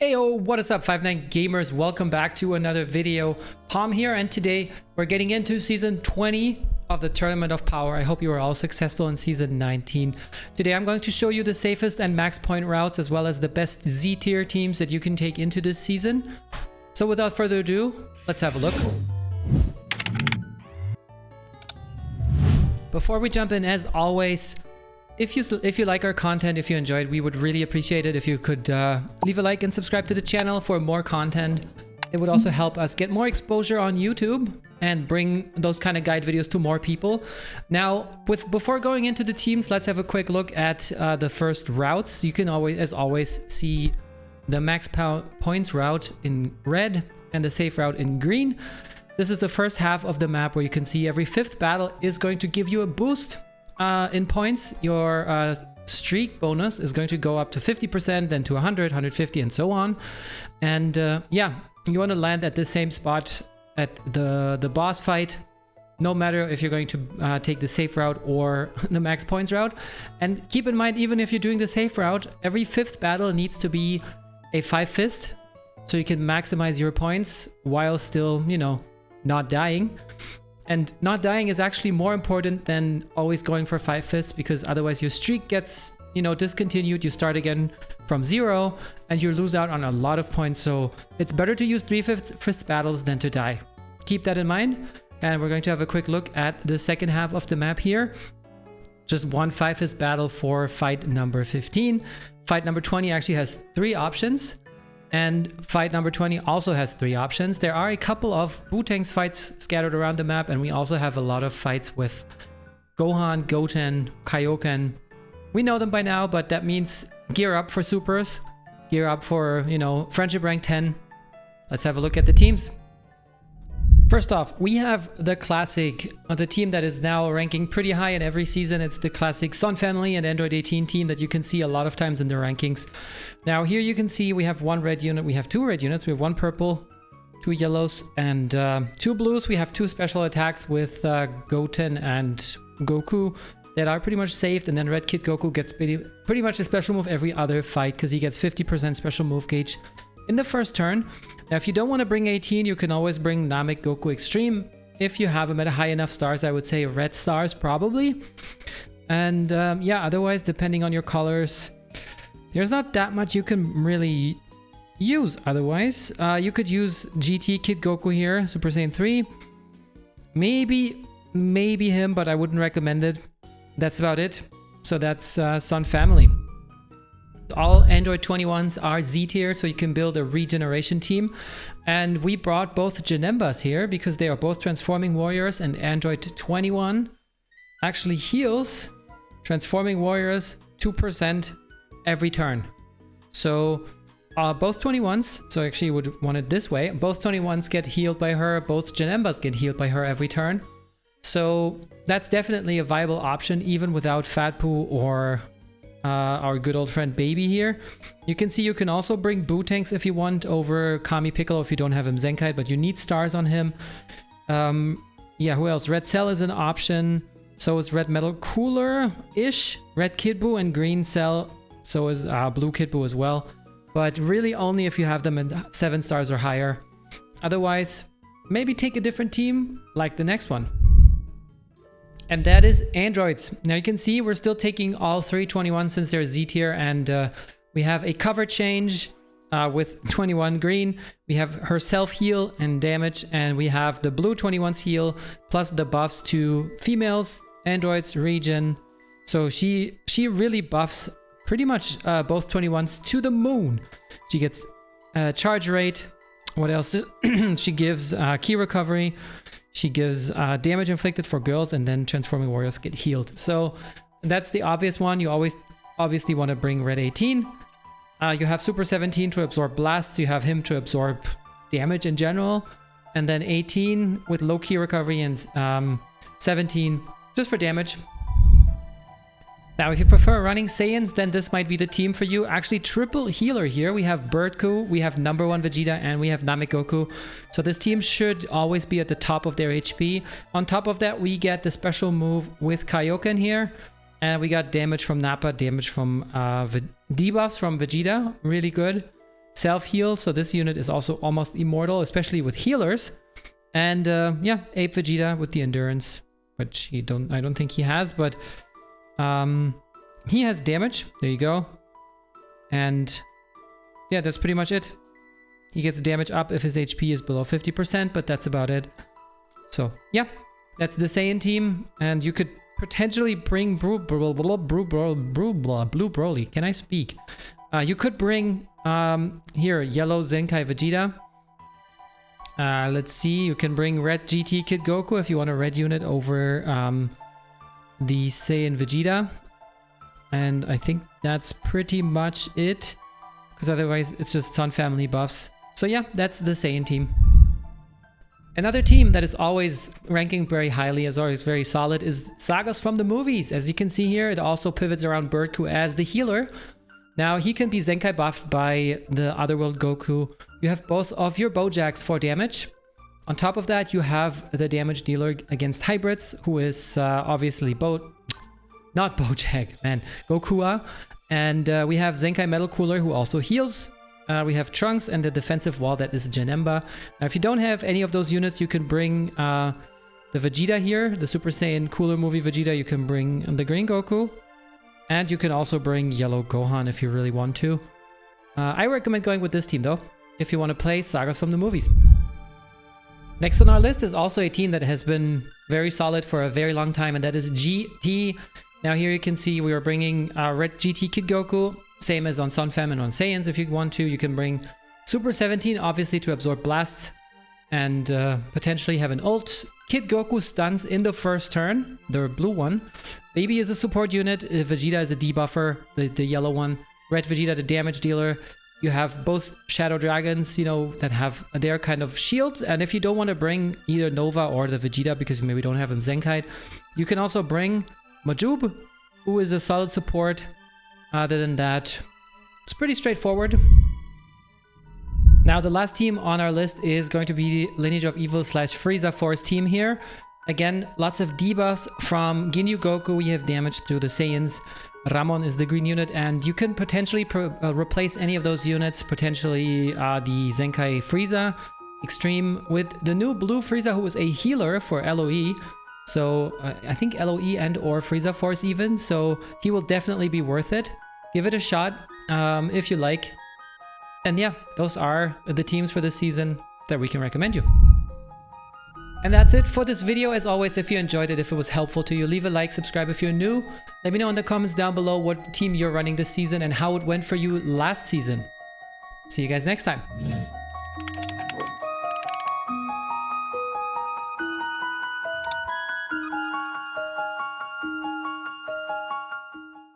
Heyo, what is up 5'9" gamers? Welcome back to another video. Palm here, and today we're getting into season 20 of the Tournament of Power. I hope you are all successful in season 19. Today I'm going to show you the safest and max point routes as well as the best Z tier teams that you can take into this season. So without further ado, let's have a look. Before we jump in, as always, if you like our content, if you enjoyed, we would really appreciate it if you could leave a like and subscribe to the channel for more content. It would also help us get more exposure on YouTube and bring those kind of guide videos to more people. Now, before going into the teams, let's have a quick look at the first routes. You can always, as always, see the max points route in red and the safe route in green. This is the first half of the map where you can see every 5th battle is going to give you a boost in points. Your streak bonus is going to go up to 50%, then to 100, 150, and so on. And yeah, you want to land at the same spot at the boss fight, no matter if you're going to take the safe route or the max points route. And keep in mind, even if you're doing the safe route, every 5th battle needs to be a 5-fist, so you can maximize your points while still, you know, not dying. And not dying is actually more important than always going for 5 fists, because otherwise your streak gets, you know, discontinued. You start again from 0 and you lose out on a lot of points. So it's better to use 3-fist battles than to die. Keep that in mind. And we're going to have a quick look at the second half of the map here. Just one 5-fist battle for fight number 15. Fight number 20 actually has 3 options. And fight number 20 also has 3 options. There are a couple of Wu-Tang's fights scattered around the map, and we also have a lot of fights with Gohan, Goten, Kaioken. We know them by now, but that means gear up for supers. Gear up for, you know, friendship rank 10. Let's have a look at the teams. First off, we have the classic, the team that is now ranking pretty high in every season. It's the classic Sun Family and Android 18 team that you can see a lot of times in the rankings. Now here you can see we have 1 red unit, we have 2 red units, we have 1 purple, 2 yellows, and 2 blues. We have 2 special attacks with Goten and Goku that are pretty much saved, and then Red Kid Goku gets pretty much a special move every other fight because he gets 50% special move gauge in the first turn. Now, if you don't want to bring 18, you can always bring Namek Goku Extreme. If you have him at a high enough stars, I would say red stars probably. And yeah, otherwise, depending on your colors, there's not that much you can really use otherwise. You could use GT Kid Goku here, Super Saiyan 3. Maybe him, but I wouldn't recommend it. That's about it. So that's Sun Family. All Android 21s are Z tier, so you can build a Regeneration team. And we brought both Janembas here because they are both transforming warriors, and Android 21 actually heals transforming warriors 2% every turn. So both 21s, so actually you would want it this way, both 21s get healed by her, both Janembas get healed by her every turn. So that's definitely a viable option even without Fat Poo or our good old friend Baby here. You can see you can also bring Wu-Tangs if you want over Kami Piccolo if you don't have him Zenkai, but you need stars on him. Yeah, who else? Red Cell is an option. So is Red Metal Cooler-ish. Red Kid Buu and Green Cell. So is Blue Kid Buu as well. But really only if you have them at 7 stars or higher. Otherwise, maybe take a different team like the next one. And that is androids. Now you can see we're still taking all 3 21 since they're Z tier, and we have a cover change with 21 green. We have her self heal and damage, and we have the blue 21's heal plus the buffs to females, androids, regen. So she really buffs pretty much both 21s to the moon. She gets charge rate. What else? She gives key recovery. She gives damage inflicted for girls, and then transforming warriors get healed. So that's the obvious one. You always obviously want to bring Red 18. You have Super 17 to absorb blasts. You have him to absorb damage in general. And then 18 with low key recovery, and 17 just for damage. Now, if you prefer running Saiyans, then this might be the team for you. Actually, triple healer here. We have Birdku, we have #1 Vegeta, and we have Namek Goku. So this team should always be at the top of their HP. On top of that, we get the special move with Kaioken here. And we got damage from Nappa, damage from debuffs from Vegeta. Really good. self-heal, so this unit is also almost immortal, especially with healers. And yeah, Ape Vegeta with the endurance, which I don't think he has, but he has damage. There you go. And yeah, that's pretty much it. He gets damage up if his HP is below 50%, but that's about it. So yeah, that's the Saiyan team, and you could potentially bring Blue Broly. Can I speak? You could bring here Yellow Zenkai Vegeta. Let's see, you can bring Red GT Kid Goku if you want a red unit over the Saiyan Vegeta. And I think that's pretty much it, because otherwise it's just Sun family buffs. So yeah, that's the Saiyan team. Another team that is always ranking very highly, is always very solid, is Sagas from the movies. As you can see here, it also pivots around Birdku as the healer. Now, he can be Zenkai buffed by the Otherworld Goku. You have both of your Bojacks for damage. On top of that, you have the damage dealer against hybrids, who is obviously not Bojack, man, Gokua. And we have Zenkai Metal Cooler, who also heals. We have Trunks and the defensive wall that is Janemba. Now, if you don't have any of those units, you can bring the Vegeta here, the Super Saiyan Cooler movie Vegeta. You can bring the Green Goku. And you can also bring Yellow Gohan if you really want to. I recommend going with this team though, if you want to play Sagas from the movies. Next on our list is also a team that has been very solid for a very long time, and that is GT. Now here you can see we are bringing Red GT Kid Goku, same as on Sun Fam and on Saiyans. If you want to, you can bring Super 17, obviously to absorb blasts, and potentially have an ult. Kid Goku stuns in the first turn, the blue one. Baby is a support unit, Vegeta is a debuffer, the yellow one. Red Vegeta, the damage dealer. You have both Shadow Dragons, you know, that have their kind of shields. And if you don't want to bring either Nova or the Vegeta, because maybe don't have him Zenkai'd, you can also bring Majub, who is a solid support. Other than that, it's pretty straightforward. Now, the last team on our list is going to be Lineage of Evil / Frieza Force team here. Again, lots of debuffs from Ginyu Goku. We have damage through the Saiyans. Ramon is the green unit, and you can potentially replace any of those units, potentially the Zenkai Frieza Extreme with the new blue Frieza, who is a healer for LOE. So I think LOE and or Frieza Force even, so he will definitely be worth it. Give it a shot if you like. And yeah, those are the teams for this season that we can recommend you. And that's it for this video. As always, if you enjoyed it, if it was helpful to you, leave a like, subscribe if you're new. Let me know in the comments down below what team you're running this season and how it went for you last season. See you guys next time.